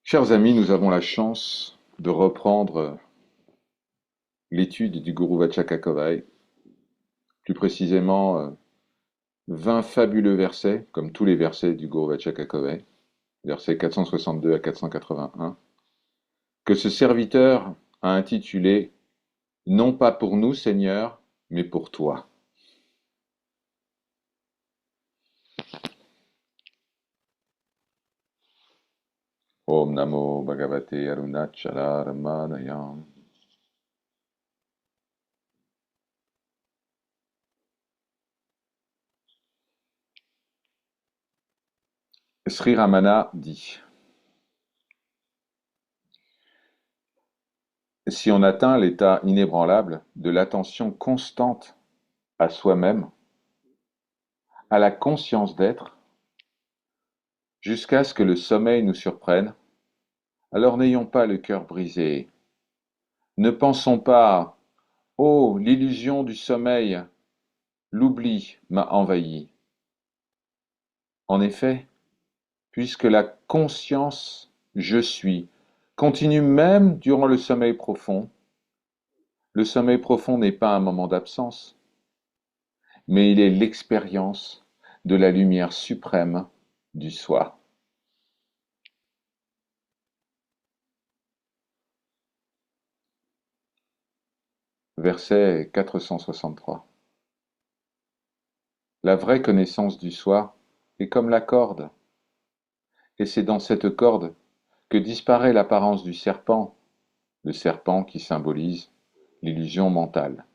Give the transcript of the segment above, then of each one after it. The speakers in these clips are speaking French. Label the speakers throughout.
Speaker 1: Chers amis, nous avons la chance de reprendre l'étude du Guru Vachakakovai, plus précisément 20 fabuleux versets, comme tous les versets du Guru Vachakakovai, versets 462 à 481, que ce serviteur a intitulé Non pas pour nous, Seigneur, mais pour toi. Om Namo Bhagavate Arunachala Ramanayam. Sri Ramana dit: Si on atteint l'état inébranlable de l'attention constante à soi-même, à la conscience d'être, jusqu'à ce que le sommeil nous surprenne, alors n'ayons pas le cœur brisé. Ne pensons pas: oh, l'illusion du sommeil, l'oubli m'a envahi. En effet, puisque la conscience je suis continue même durant le sommeil profond n'est pas un moment d'absence, mais il est l'expérience de la lumière suprême du soi. Verset 463. La vraie connaissance du soi est comme la corde, et c'est dans cette corde que disparaît l'apparence du serpent, le serpent qui symbolise l'illusion mentale.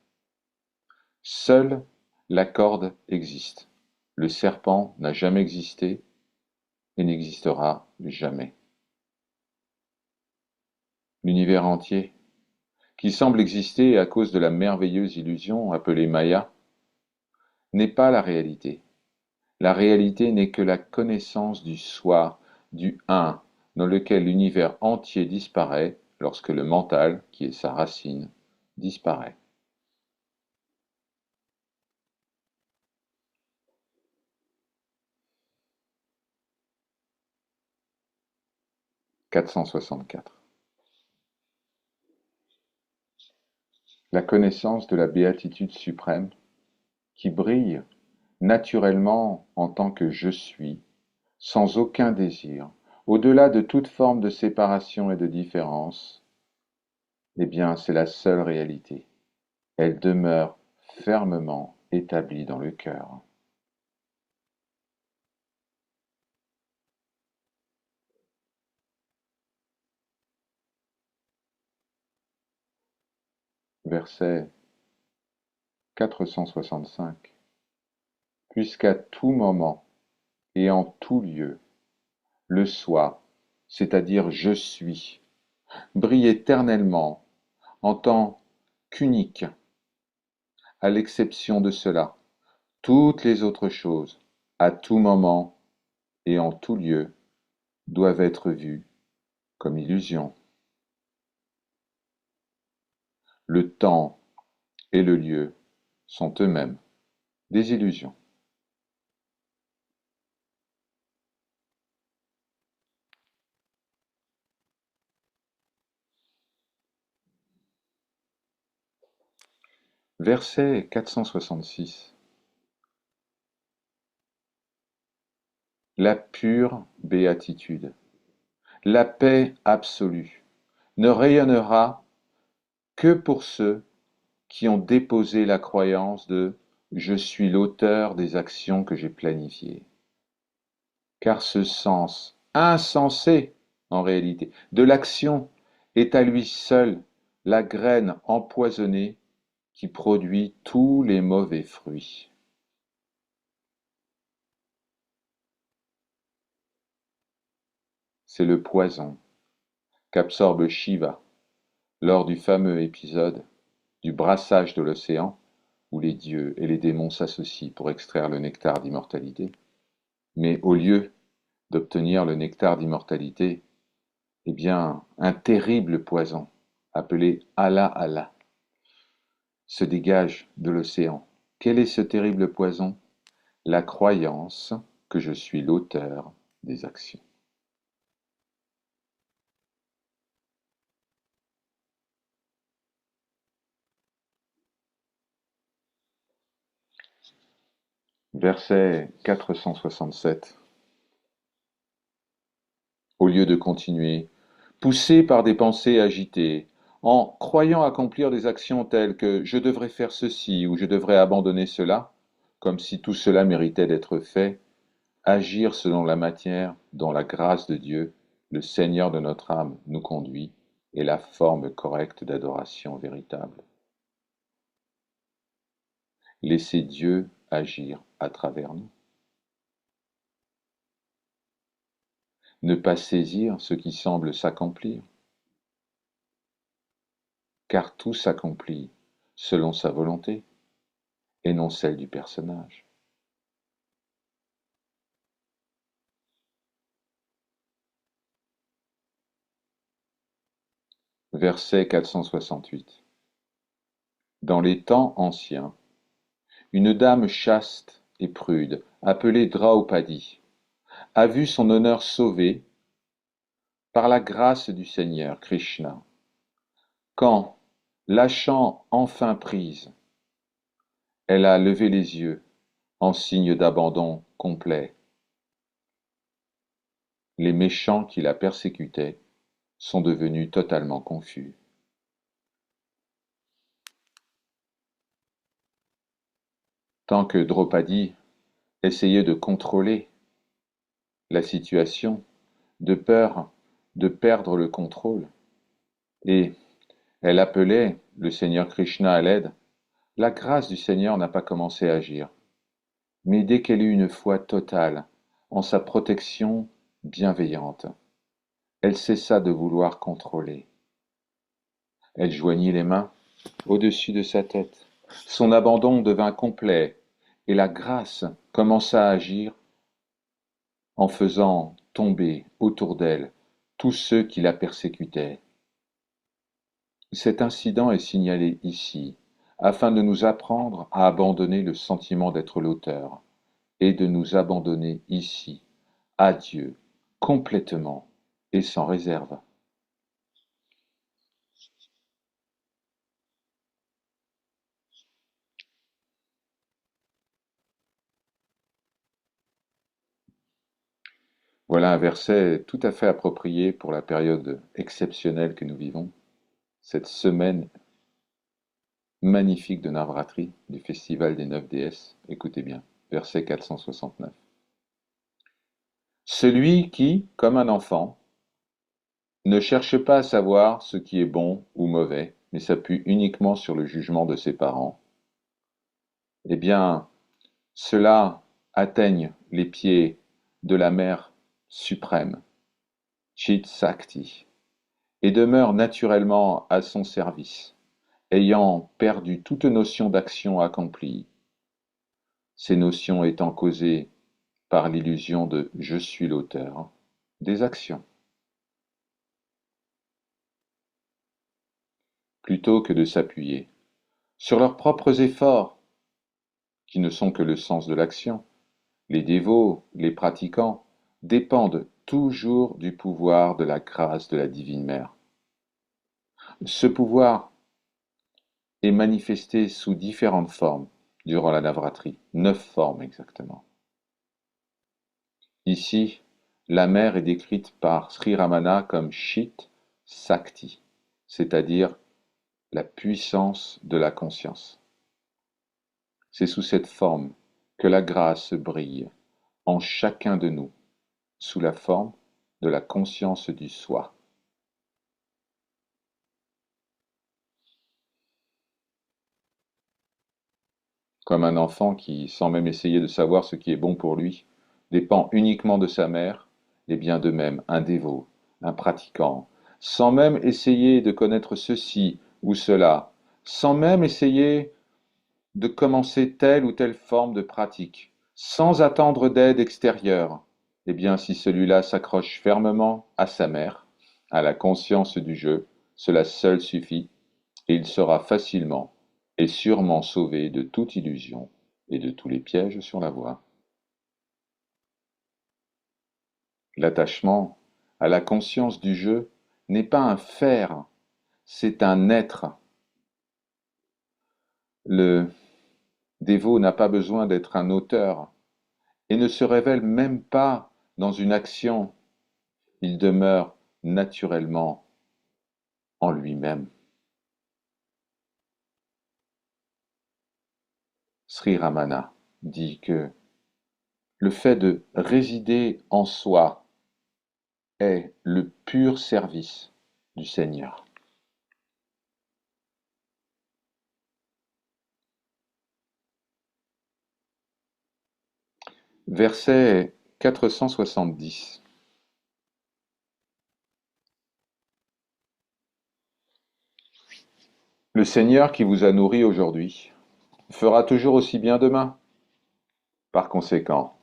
Speaker 1: Seule la corde existe. Le serpent n'a jamais existé et n'existera jamais. L'univers entier, qui semble exister à cause de la merveilleuse illusion appelée Maya, n'est pas la réalité. La réalité n'est que la connaissance du soi, du un, dans lequel l'univers entier disparaît lorsque le mental, qui est sa racine, disparaît. « 464. La connaissance de la béatitude suprême, qui brille naturellement en tant que je suis, sans aucun désir, au-delà de toute forme de séparation et de différence, eh bien c'est la seule réalité. Elle demeure fermement établie dans le cœur. Verset 465. Puisqu'à tout moment et en tout lieu, le soi, c'est-à-dire je suis, brille éternellement en tant qu'unique. À l'exception de cela, toutes les autres choses, à tout moment et en tout lieu, doivent être vues comme illusions. Le temps et le lieu sont eux-mêmes des illusions. Verset 466. La pure béatitude, la paix absolue, ne rayonnera que pour ceux qui ont déposé la croyance de je suis l'auteur des actions que j'ai planifiées. Car ce sens insensé, en réalité, de l'action est à lui seul la graine empoisonnée qui produit tous les mauvais fruits. C'est le poison qu'absorbe Shiva lors du fameux épisode du brassage de l'océan où les dieux et les démons s'associent pour extraire le nectar d'immortalité. Mais au lieu d'obtenir le nectar d'immortalité, eh bien, un terrible poison, appelé Allah Allah, se dégage de l'océan. Quel est ce terrible poison? La croyance que je suis l'auteur des actions. Verset 467. Au lieu de continuer, poussé par des pensées agitées, en croyant accomplir des actions telles que je devrais faire ceci ou je devrais abandonner cela, comme si tout cela méritait d'être fait, agir selon la matière dont la grâce de Dieu, le Seigneur de notre âme, nous conduit, est la forme correcte d'adoration véritable. Laissez Dieu agir à travers nous. Ne pas saisir ce qui semble s'accomplir, car tout s'accomplit selon sa volonté et non celle du personnage. Verset 468. Dans les temps anciens, une dame chaste et prude, appelée Draupadi, a vu son honneur sauvé par la grâce du Seigneur Krishna, quand, lâchant enfin prise, elle a levé les yeux en signe d'abandon complet. Les méchants qui la persécutaient sont devenus totalement confus. Tant que Draupadi essayait de contrôler la situation, de peur de perdre le contrôle, et elle appelait le Seigneur Krishna à l'aide, la grâce du Seigneur n'a pas commencé à agir. Mais dès qu'elle eut une foi totale en sa protection bienveillante, elle cessa de vouloir contrôler. Elle joignit les mains au-dessus de sa tête. Son abandon devint complet et la grâce commença à agir en faisant tomber autour d'elle tous ceux qui la persécutaient. Cet incident est signalé ici afin de nous apprendre à abandonner le sentiment d'être l'auteur et de nous abandonner ici à Dieu complètement et sans réserve. Voilà un verset tout à fait approprié pour la période exceptionnelle que nous vivons, cette semaine magnifique de Navratri, du festival des 9 déesses. Écoutez bien, verset 469. Celui qui, comme un enfant, ne cherche pas à savoir ce qui est bon ou mauvais, mais s'appuie uniquement sur le jugement de ses parents, eh bien, ceux-là atteignent les pieds de la Mère suprême, Chit Sakti, et demeurent naturellement à son service, ayant perdu toute notion d'action accomplie, ces notions étant causées par l'illusion de «je suis l'auteur» des actions. Plutôt que de s'appuyer sur leurs propres efforts, qui ne sont que le sens de l'action, les dévots, les pratiquants, dépendent toujours du pouvoir de la grâce de la Divine Mère. Ce pouvoir est manifesté sous différentes formes durant la Navratri, 9 formes exactement. Ici, la Mère est décrite par Sri Ramana comme Chit Sakti, c'est-à-dire la puissance de la conscience. C'est sous cette forme que la grâce brille en chacun de nous, sous la forme de la conscience du soi. Comme un enfant qui, sans même essayer de savoir ce qui est bon pour lui, dépend uniquement de sa mère, et bien de même un dévot, un pratiquant, sans même essayer de connaître ceci ou cela, sans même essayer de commencer telle ou telle forme de pratique, sans attendre d'aide extérieure, eh bien si celui-là s'accroche fermement à sa mère, à la conscience du jeu, cela seul suffit, et il sera facilement et sûrement sauvé de toute illusion et de tous les pièges sur la voie. L'attachement à la conscience du jeu n'est pas un faire, c'est un être. Le dévot n'a pas besoin d'être un auteur et ne se révèle même pas dans une action, il demeure naturellement en lui-même. Sri Ramana dit que le fait de résider en soi est le pur service du Seigneur. Verset 470. Le Seigneur qui vous a nourri aujourd'hui fera toujours aussi bien demain. Par conséquent,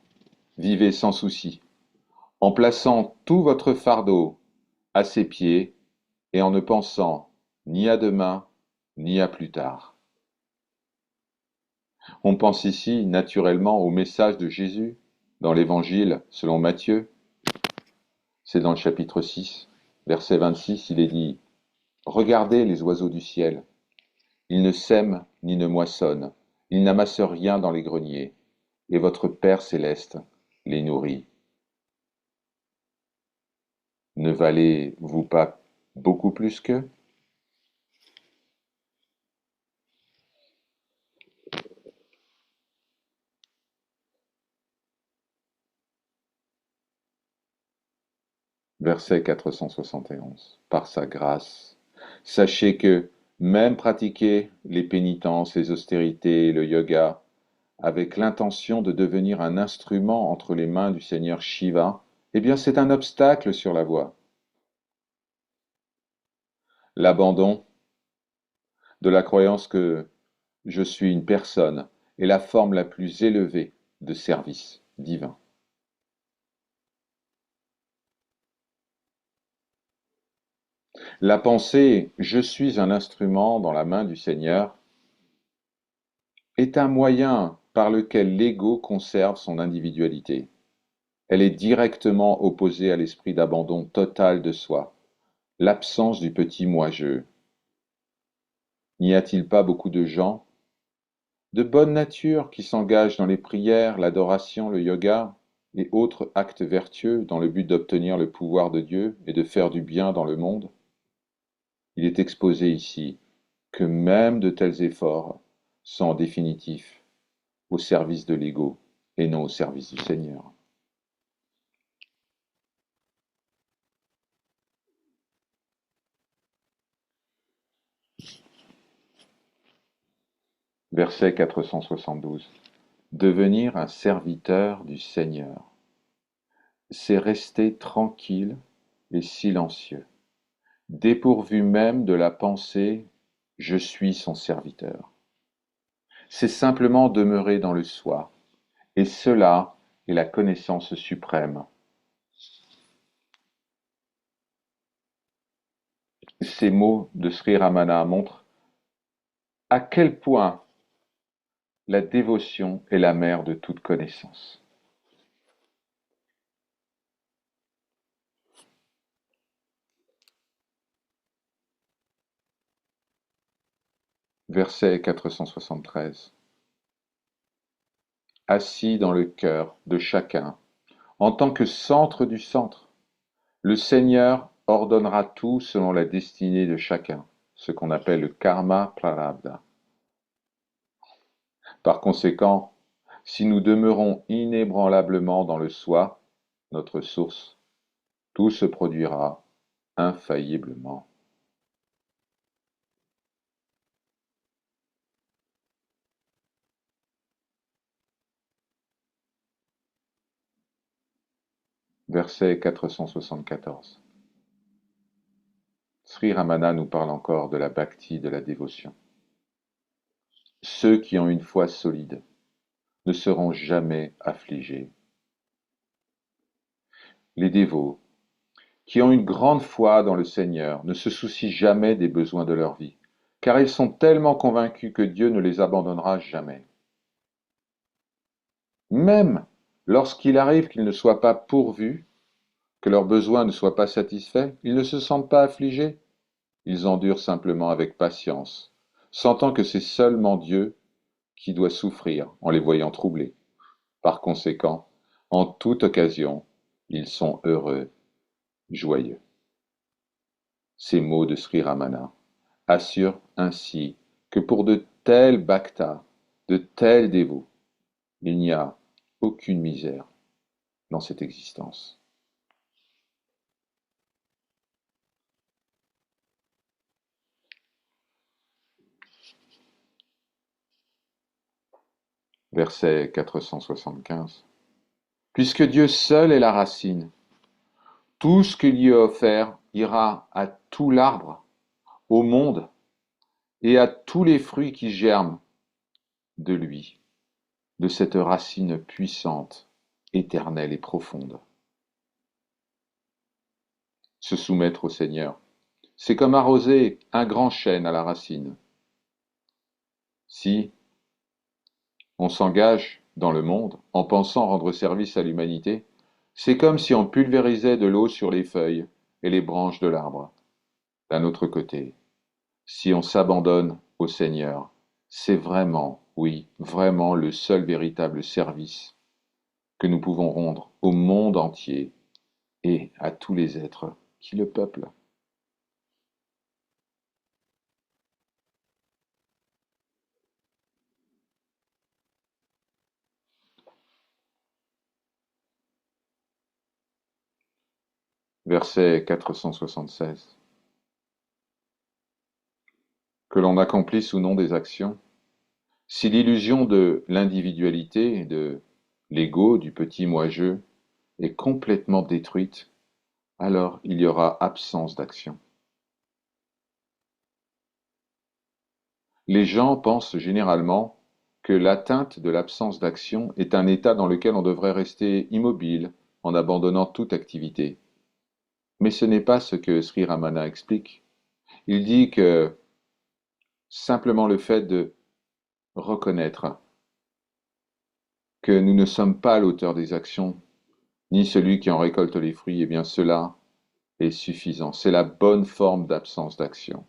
Speaker 1: vivez sans souci, en plaçant tout votre fardeau à ses pieds et en ne pensant ni à demain ni à plus tard. On pense ici naturellement au message de Jésus dans l'Évangile selon Matthieu. C'est dans le chapitre 6, verset 26, il est dit « Regardez les oiseaux du ciel, ils ne sèment ni ne moissonnent, ils n'amassent rien dans les greniers, et votre Père céleste les nourrit. Ne valez-vous pas beaucoup plus qu'eux ?» Verset 471. Par sa grâce, sachez que même pratiquer les pénitences, les austérités et le yoga avec l'intention de devenir un instrument entre les mains du Seigneur Shiva, eh bien c'est un obstacle sur la voie. L'abandon de la croyance que je suis une personne est la forme la plus élevée de service divin. La pensée je suis un instrument dans la main du Seigneur est un moyen par lequel l'ego conserve son individualité. Elle est directement opposée à l'esprit d'abandon total de soi, l'absence du petit moi-je. N'y a-t-il pas beaucoup de gens de bonne nature qui s'engagent dans les prières, l'adoration, le yoga et autres actes vertueux dans le but d'obtenir le pouvoir de Dieu et de faire du bien dans le monde? Il est exposé ici que même de tels efforts sont en définitif au service de l'ego et non au service du Seigneur. Verset 472. Devenir un serviteur du Seigneur, c'est rester tranquille et silencieux, dépourvu même de la pensée je suis son serviteur. C'est simplement demeurer dans le soi, et cela est la connaissance suprême. Ces mots de Sri Ramana montrent à quel point la dévotion est la mère de toute connaissance. Verset 473. Assis dans le cœur de chacun, en tant que centre du centre, le Seigneur ordonnera tout selon la destinée de chacun, ce qu'on appelle le karma prarabdha. Par conséquent, si nous demeurons inébranlablement dans le soi, notre source, tout se produira infailliblement. Verset 474. Sri Ramana nous parle encore de la bhakti, de la dévotion. Ceux qui ont une foi solide ne seront jamais affligés. Les dévots, qui ont une grande foi dans le Seigneur, ne se soucient jamais des besoins de leur vie, car ils sont tellement convaincus que Dieu ne les abandonnera jamais. Même lorsqu'il arrive qu'ils ne soient pas pourvus, que leurs besoins ne soient pas satisfaits, ils ne se sentent pas affligés. Ils endurent simplement avec patience, sentant que c'est seulement Dieu qui doit souffrir en les voyant troublés. Par conséquent, en toute occasion, ils sont heureux, joyeux. Ces mots de Sri Ramana assurent ainsi que pour de tels bhaktas, de tels dévots, il n'y a aucune misère dans cette existence. Verset 475. Puisque Dieu seul est la racine, tout ce qu'il lui est offert ira à tout l'arbre, au monde, et à tous les fruits qui germent de lui, de cette racine puissante, éternelle et profonde. Se soumettre au Seigneur, c'est comme arroser un grand chêne à la racine. Si on s'engage dans le monde en pensant rendre service à l'humanité, c'est comme si on pulvérisait de l'eau sur les feuilles et les branches de l'arbre. D'un autre côté, si on s'abandonne au Seigneur, c'est vraiment, oui, vraiment le seul véritable service que nous pouvons rendre au monde entier et à tous les êtres qui le peuplent. Verset 476. Que l'on accomplisse ou non des actions, si l'illusion de l'individualité, de l'ego, du petit moi-je, est complètement détruite, alors il y aura absence d'action. Les gens pensent généralement que l'atteinte de l'absence d'action est un état dans lequel on devrait rester immobile en abandonnant toute activité. Mais ce n'est pas ce que Sri Ramana explique. Il dit que simplement le fait de reconnaître que nous ne sommes pas l'auteur des actions, ni celui qui en récolte les fruits, eh bien cela est suffisant. C'est la bonne forme d'absence d'action.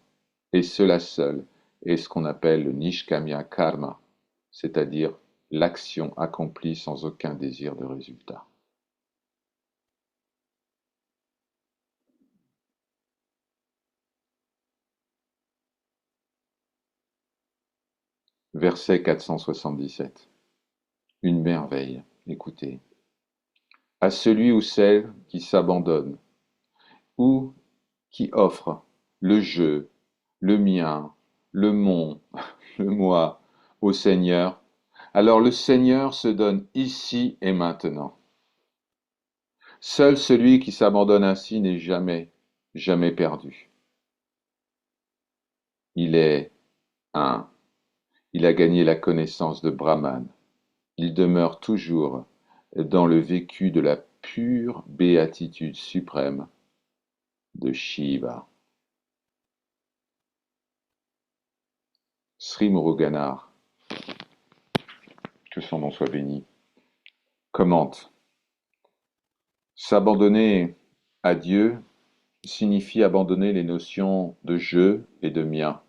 Speaker 1: Et cela seul est ce qu'on appelle le nishkamya karma, c'est-à-dire l'action accomplie sans aucun désir de résultat. Verset 477. Une merveille, écoutez. À celui ou celle qui s'abandonne, ou qui offre le je, le mien, le mon, le moi au Seigneur, alors le Seigneur se donne ici et maintenant. Seul celui qui s'abandonne ainsi n'est jamais, jamais perdu. Il est un. Il a gagné la connaissance de Brahman. Il demeure toujours dans le vécu de la pure béatitude suprême de Shiva. Sri Muruganar, que son nom soit béni, commente. S'abandonner à Dieu signifie abandonner les notions de je et de mien.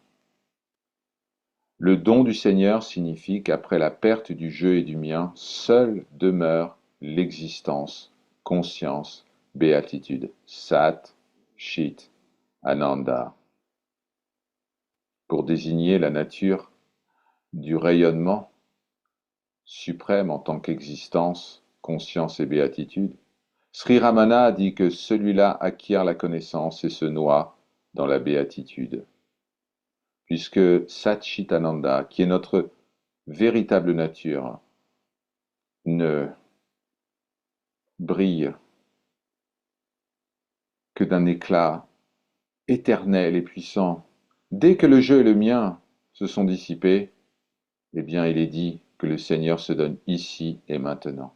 Speaker 1: Le don du Seigneur signifie qu'après la perte du je et du mien, seule demeure l'existence, conscience, béatitude, Sat, Chit, Ananda, pour désigner la nature du rayonnement suprême en tant qu'existence, conscience et béatitude. Sri Ramana dit que celui-là acquiert la connaissance et se noie dans la béatitude, puisque Satchitananda, qui est notre véritable nature, ne brille que d'un éclat éternel et puissant. Dès que le jeu et le mien se sont dissipés, eh bien il est dit que le Seigneur se donne ici et maintenant.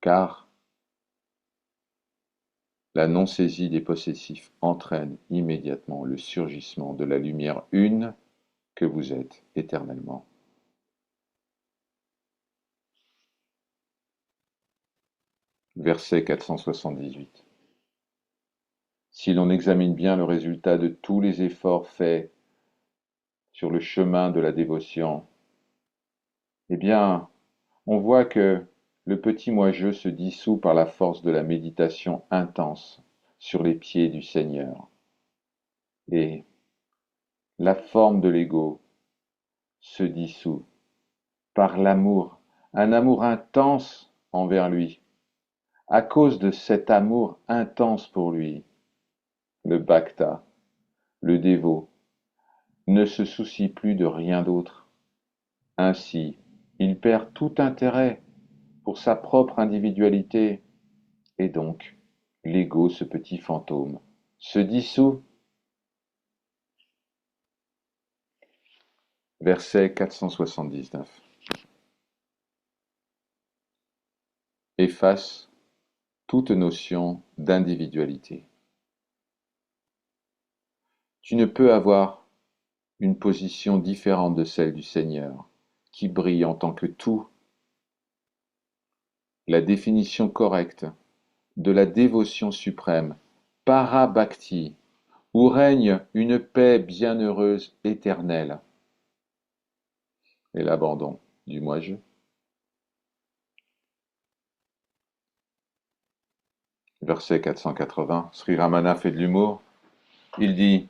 Speaker 1: Car la non-saisie des possessifs entraîne immédiatement le surgissement de la lumière une que vous êtes éternellement. Verset 478. Si l'on examine bien le résultat de tous les efforts faits sur le chemin de la dévotion, Eh bien, on voit que le petit moi-je se dissout par la force de la méditation intense sur les pieds du Seigneur. Et la forme de l'ego se dissout par l'amour, un amour intense envers lui. À cause de cet amour intense pour lui, le bhakta, le dévot, ne se soucie plus de rien d'autre. Ainsi, il perd tout intérêt pour sa propre individualité, et donc l'ego, ce petit fantôme, se dissout. Verset 479. Efface toute notion d'individualité. Tu ne peux avoir une position différente de celle du Seigneur, qui brille en tant que tout. La définition correcte de la dévotion suprême, para-bhakti, où règne une paix bienheureuse éternelle, et l'abandon du moi-je. Verset 480, Sri Ramana fait de l'humour. Il dit,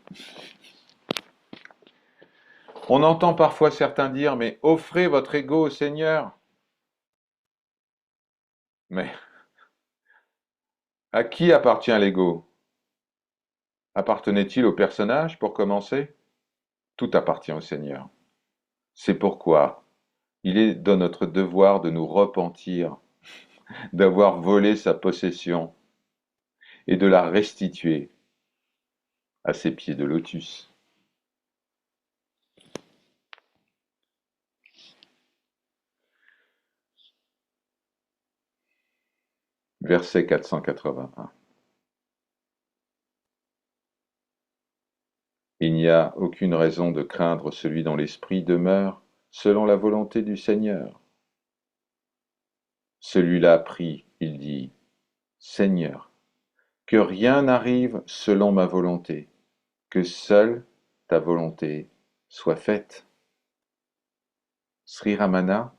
Speaker 1: on entend parfois certains dire, mais offrez votre ego au Seigneur. Mais à qui appartient l'ego? Appartenait-il au personnage pour commencer? Tout appartient au Seigneur. C'est pourquoi il est de notre devoir de nous repentir d'avoir volé sa possession et de la restituer à ses pieds de lotus. Verset 481. Il n'y a aucune raison de craindre celui dont l'esprit demeure selon la volonté du Seigneur. Celui-là prie, il dit, Seigneur, que rien n'arrive selon ma volonté, que seule ta volonté soit faite. Sri Ramana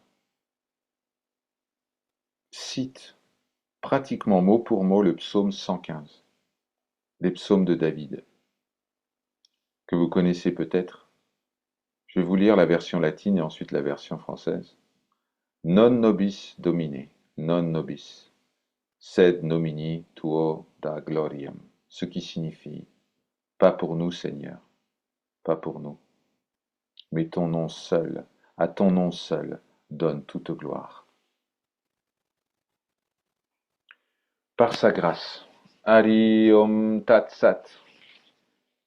Speaker 1: cite pratiquement mot pour mot le psaume 115, les psaumes de David, que vous connaissez peut-être. Je vais vous lire la version latine et ensuite la version française. Non nobis Domine, non nobis, sed nomini tuo da gloriam, ce qui signifie pas pour nous Seigneur, pas pour nous, mais ton nom seul, à ton nom seul, donne toute gloire. Par sa grâce. Hari Om Tat Sat.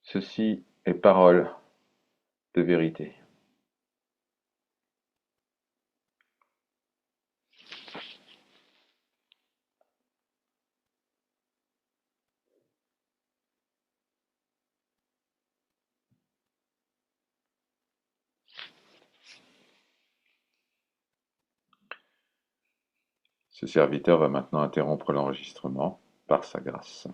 Speaker 1: Ceci est parole de vérité. Ce serviteur va maintenant interrompre l'enregistrement par sa grâce.